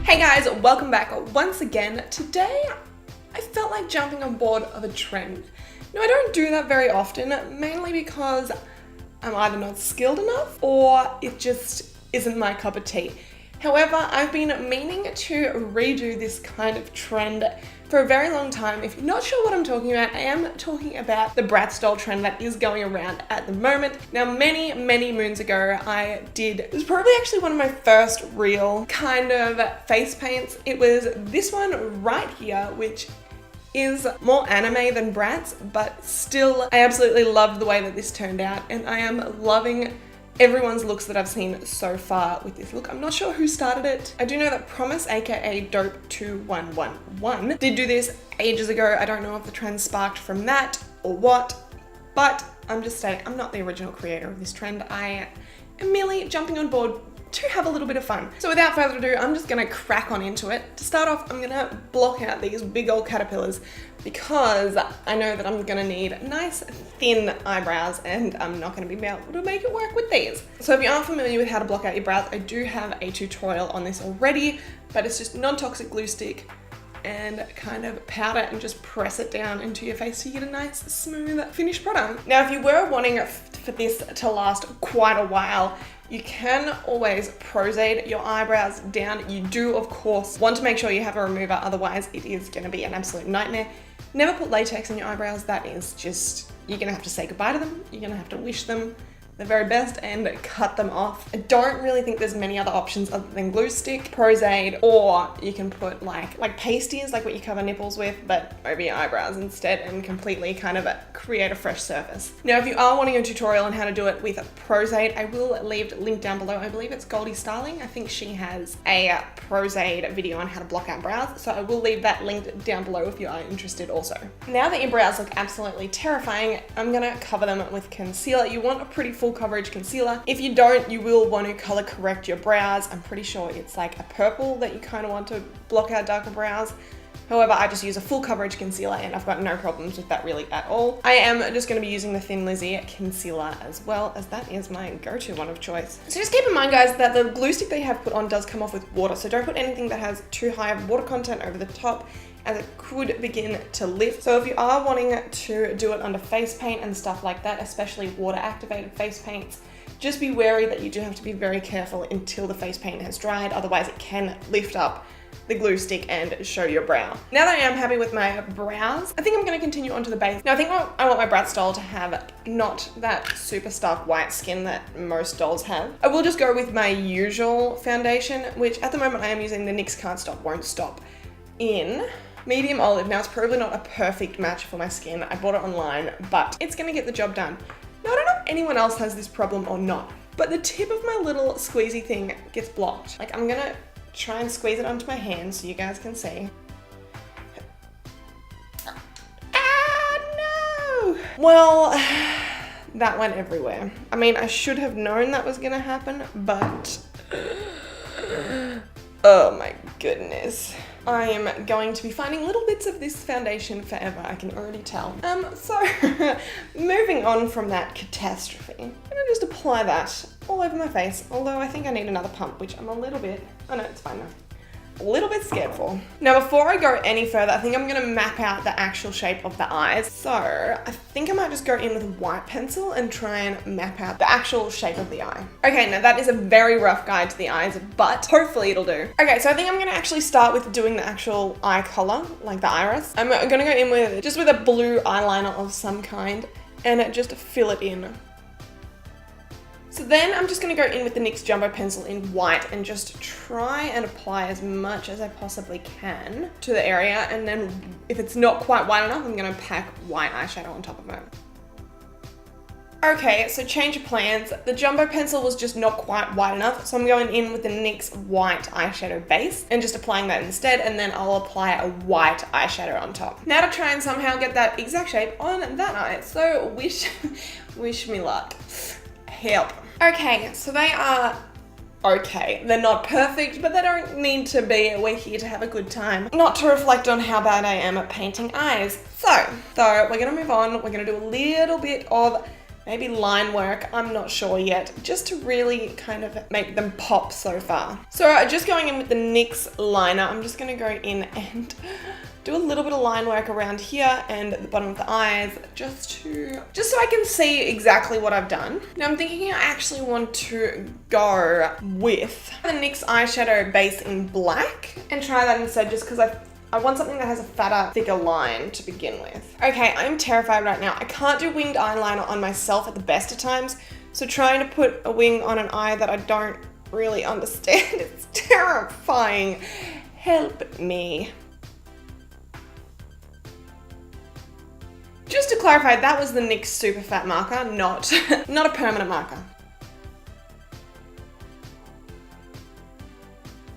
Hey guys, welcome back once again. Today, I felt like jumping on board of a trend. Now, I don't do that very often, mainly because I'm either not skilled enough or it just isn't my cup of tea. However, I've been meaning to redo this kind of trend for a very long time. If you're not sure what I'm talking about, I am talking about the Bratz doll trend that is going around at the moment. Now, many moons ago, it was probably actually one of my first real kind of face paints. It was this one right here, which is more anime than Bratz, but still, I absolutely loved the way that this turned out, and I am loving everyone's looks that I've seen so far with this look. I'm not sure who started it. I do know that Promise, aka Dope2111, did do this ages ago. I don't know if the trend sparked from that or what, but I'm just saying I'm not the original creator of this trend. I am merely jumping on board to have a little bit of fun. So without further ado, I'm just gonna crack on into it. To start off, I'm gonna block out these big old caterpillars because I know that I'm gonna need nice thin eyebrows and I'm not gonna be able to make it work with these. So if you aren't familiar with how to block out your brows, I do have a tutorial on this already, but it's just non-toxic glue stick and kind of powder and just press it down into your face so you get a nice smooth finished product. Now, if you were wanting for this to last quite a while, you can always Prozade your eyebrows down. You do, of course, want to make sure you have a remover, otherwise it is gonna be an absolute nightmare. Never put latex in your eyebrows. That is just, you're gonna have to say goodbye to them. You're gonna have to wish them the very best and cut them off. I don't really think there's many other options other than glue stick, Prozade, or you can put like pasties, like what you cover nipples with, but over your eyebrows instead and completely kind of create a fresh surface. Now, if you are wanting a tutorial on how to do it with Prozade, I will leave a link down below. I believe it's Goldie Starling. I think she has a Prozade video on how to block out brows, so I will leave that link down below if you are interested also. Now that your brows look absolutely terrifying, I'm gonna cover them with concealer. You want a pretty full coverage concealer. If you don't, you will want to color correct your brows. I'm pretty sure it's like a purple that you kind of want to block out darker brows. However, I just use a full coverage concealer and I've got no problems with that really at all. I am just going to be using the Thin Lizzy concealer as well, as that is my go-to one of choice. So just keep in mind, guys, that the glue stick that you have put on does come off with water, so don't put anything that has too high of water content over the top, as it could begin to lift. So if you are wanting to do it under face paint and stuff like that, especially water activated face paints, just be wary that you do have to be very careful until the face paint has dried, otherwise it can lift up the glue stick and show your brow. Now that I am happy with my brows, I think I'm gonna continue onto the base. Now I think I want my Bratz doll to have not that super stark white skin that most dolls have. I will just go with my usual foundation, which at the moment I am using the NYX Can't Stop Won't Stop in medium olive. Now, it's probably not a perfect match for my skin. I bought it online, but it's gonna get the job done. Now, I don't know if anyone else has this problem or not, but the tip of my little squeezy thing gets blocked. Like, I'm gonna try and squeeze it onto my hand so you guys can see. Ah, no! Well, that went everywhere. I mean, I should have known that was gonna happen, but oh my goodness. I am going to be finding little bits of this foundation forever, I can already tell. So moving on from that catastrophe, I'm gonna just apply that all over my face, although I think I need another pump, which I'm a little bit, oh no, it's fine now. A little bit scared for. Now, before I go any further, I think I'm gonna map out the actual shape of the eyes. So I think I might just go in with a white pencil and try and map out the actual shape of the eye. Okay, now that is a very rough guide to the eyes, but hopefully it'll do. Okay, so I think I'm gonna actually start with doing the actual eye color, like the iris. I'm gonna go in with just with a blue eyeliner of some kind and just fill it in. So then I'm just gonna go in with the NYX Jumbo Pencil in white and just try and apply as much as I possibly can to the area, and then if it's not quite white enough, I'm gonna pack white eyeshadow on top of it. Okay, so change of plans. The Jumbo Pencil was just not quite white enough, so I'm going in with the NYX white eyeshadow base and just applying that instead, and then I'll apply a white eyeshadow on top. Now to try and somehow get that exact shape on that eye, so wish me luck. Help. Okay, so they are okay. They're not perfect, but they don't need to be. We're here to have a good time, not to reflect on how bad I am at painting eyes. So we're gonna move on. We're gonna do a little bit of maybe line work, I'm not sure yet, just to really kind of make them pop so far. So just going in with the NYX liner, I'm just gonna go in and do a little bit of line work around here and the bottom of the eyes, just so I can see exactly what I've done. Now I'm thinking I actually want to go with the NYX eyeshadow base in black and try that instead, just because I want something that has a fatter, thicker line to begin with. Okay, I'm terrified right now. I can't do winged eyeliner on myself at the best of times, so trying to put a wing on an eye that I don't really understand, it's terrifying. Help me. Just to clarify, that was the NYX Super Fat marker, not a permanent marker.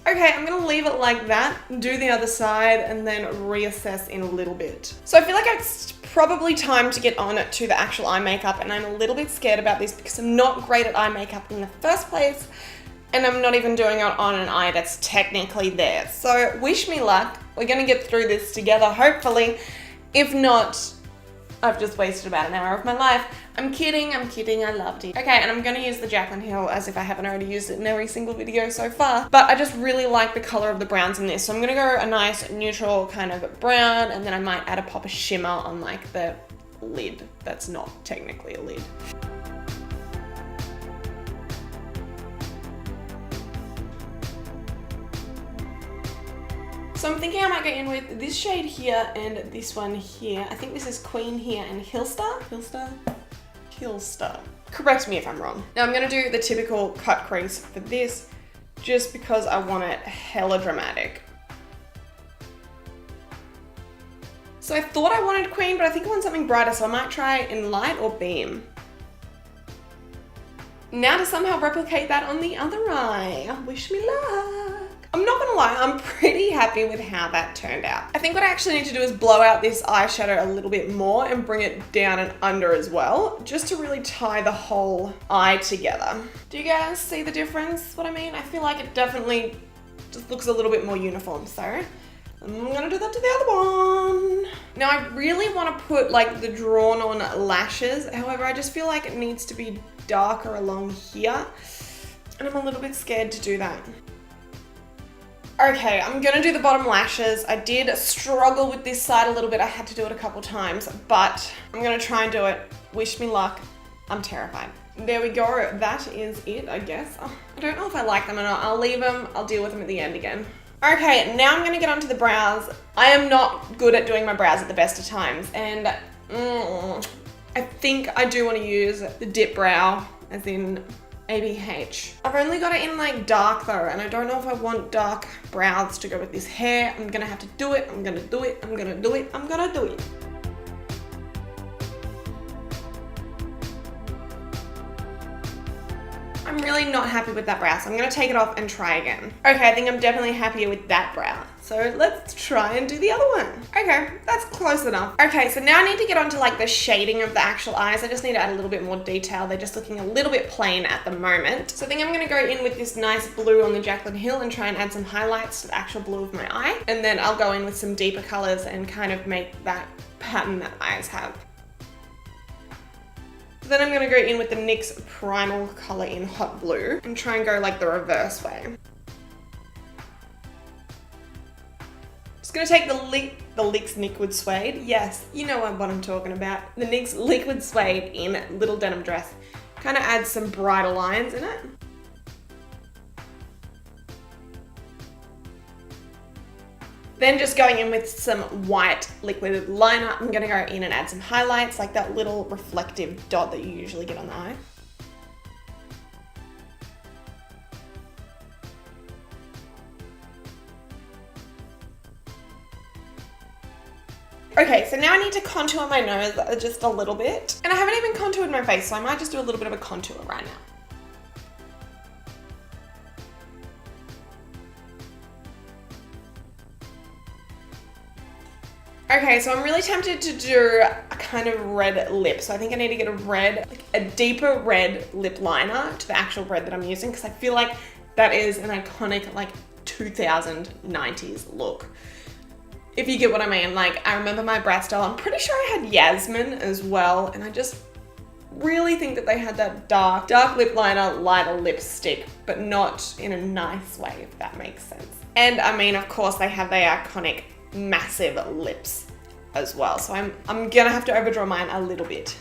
Okay, I'm gonna leave it like that, do the other side, and then reassess in a little bit. So I feel like it's probably time to get on to the actual eye makeup, and I'm a little bit scared about this because I'm not great at eye makeup in the first place, and I'm not even doing it on an eye that's technically there. So wish me luck. We're gonna get through this together, hopefully. If not, I've just wasted about an hour of my life. I'm kidding, I loved it. Okay, and I'm gonna use the Jaclyn Hill as if I haven't already used it in every single video so far. But I just really like the color of the browns in this. So I'm gonna go a nice neutral kind of brown, and then I might add a pop of shimmer on like the lid. That's not technically a lid. So I'm thinking I might go in with this shade here and this one here. I think this is Queen here and Hillstar. Hillstar. Correct me if I'm wrong. Now I'm gonna do the typical cut crease for this, just because I want it hella dramatic. So I thought I wanted Queen, but I think I want something brighter, so I might try in light or beam. Now to somehow replicate that on the other eye. Wish me luck. I'm not gonna lie, I'm pretty happy with how that turned out. I think what I actually need to do is blow out this eyeshadow a little bit more and bring it down and under as well, just to really tie the whole eye together. Do you guys see the difference, what I mean? I feel like it definitely just looks a little bit more uniform, so I'm gonna do that to the other one. Now I really wanna put like the drawn on lashes, however, I just feel like it needs to be darker along here, and I'm a little bit scared to do that. Okay, I'm gonna do the bottom lashes. I did struggle with this side a little bit. I had to do it a couple times, but I'm gonna try and do it. Wish me luck. I'm terrified. There we go. That is it, I guess. Oh, I don't know if I like them or not. I'll leave them. I'll deal with them at the end again. Okay, now I'm gonna get onto the brows. I am not good at doing my brows at the best of times, and I think I do want to use the dip brow, as in ABH. I've only got it in like dark though, and I don't know if I want dark brows to go with this hair. I'm gonna have to do it. I'm gonna do it. I'm gonna do it. I'm gonna do it. I'm really not happy with that brow, so I'm gonna take it off and try again. Okay, I think I'm definitely happier with that brow. So let's try and do the other one. Okay, that's close enough. Okay, so now I need to get onto like the shading of the actual eyes. I just need to add a little bit more detail. They're just looking a little bit plain at the moment. So I think I'm gonna go in with this nice blue on the Jaclyn Hill and try and add some highlights to the actual blue of my eye. And then I'll go in with some deeper colors and kind of make that pattern that eyes have. Then I'm gonna go in with the NYX Primal color in Hot Blue and try and go like the reverse way. Just gonna take the NYX Liquid Suede. Yes, you know what I'm talking about. The NYX Liquid Suede in Little Denim Dress. Kind of adds some brighter lines in it. Then just going in with some white liquid liner, I'm gonna go in and add some highlights, like that little reflective dot that you usually get on the eye. Okay, so now I need to contour my nose just a little bit. And I haven't even contoured my face, so I might just do a little bit of a contour right now. Okay, so I'm really tempted to do a kind of red lip. So I think I need to get a red, like a deeper red lip liner to the actual red that I'm using, because I feel like that is an iconic like 2090s look. If you get what I mean. Like, I remember my Bratz style. I'm pretty sure I had Yasmin as well, and I just really think that they had that dark lip liner, lighter lipstick, but not in a nice way, if that makes sense. And I mean, of course, they have their iconic massive lips as well. So I'm gonna have to overdraw mine a little bit.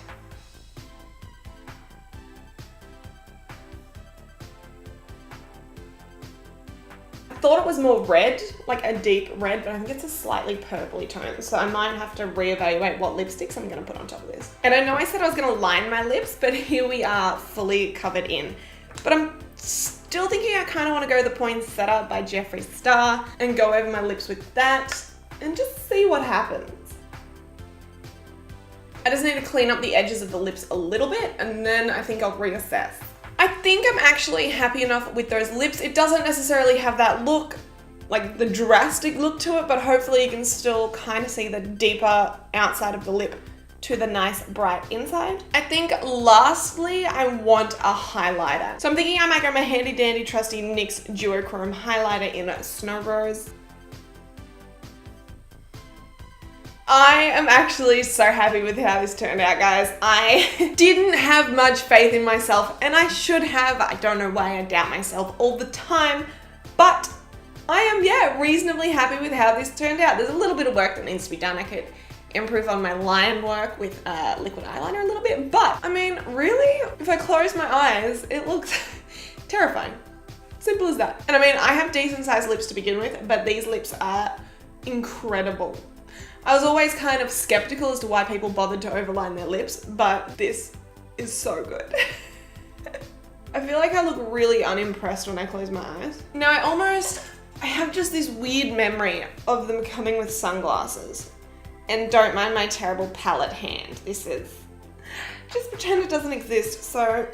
I thought it was more red, like a deep red, but I think it's a slightly purpley tone. So I might have to reevaluate what lipsticks I'm gonna put on top of this. And I know I said I was gonna line my lips, but here we are fully covered in. But I'm still thinking I kind of want to go the Poinsettia by Jeffree Star and go over my lips with that and just see what happens. I just need to clean up the edges of the lips a little bit and then I think I'll reassess. I think I'm actually happy enough with those lips. It doesn't necessarily have that look, like the drastic look to it, but hopefully you can still kind of see the deeper outside of the lip to the nice bright inside. I think lastly, I want a highlighter. So I'm thinking I might go my handy dandy trusty NYX Duochrome highlighter in Snow Rose. I am actually so happy with how this turned out, guys. I didn't have much faith in myself and I should have. I don't know why I doubt myself all the time, but I am, yeah, reasonably happy with how this turned out. There's a little bit of work that needs to be done. I could improve on my line work with liquid eyeliner a little bit, but I mean, really, if I close my eyes, it looks terrifying. Simple as that. And I mean, I have decent sized lips to begin with, but these lips are incredible. I was always kind of skeptical as to why people bothered to overline their lips, but this is so good. I feel like I look really unimpressed when I close my eyes. Now I have just this weird memory of them coming with sunglasses. And don't mind my terrible palette hand. This is, just pretend it doesn't exist. So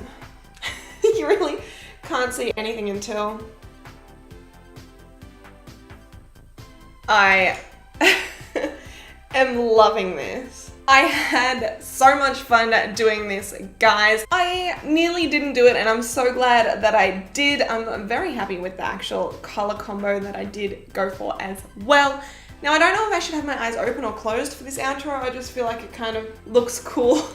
you really can't see anything until I am loving this. I had so much fun doing this, guys. I nearly didn't do it and I'm so glad that I did. I'm very happy with the actual color combo that I did go for as well. Now, I don't know if I should have my eyes open or closed for this outro. I just feel like it kind of looks cool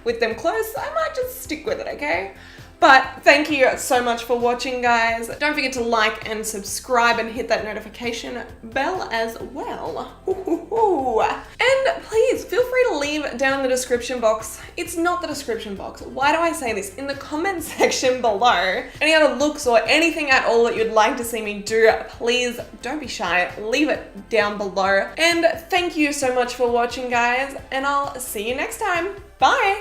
with them closed. So I might just stick with it, okay? But thank you so much for watching, guys. Don't forget to like and subscribe and hit that notification bell as well. And please feel free to leave down in the description box. It's not the description box. Why do I say this? In the comment section below, any other looks or anything at all that you'd like to see me do, please don't be shy. Leave it down below. And thank you so much for watching, guys. And I'll see you next time. Bye.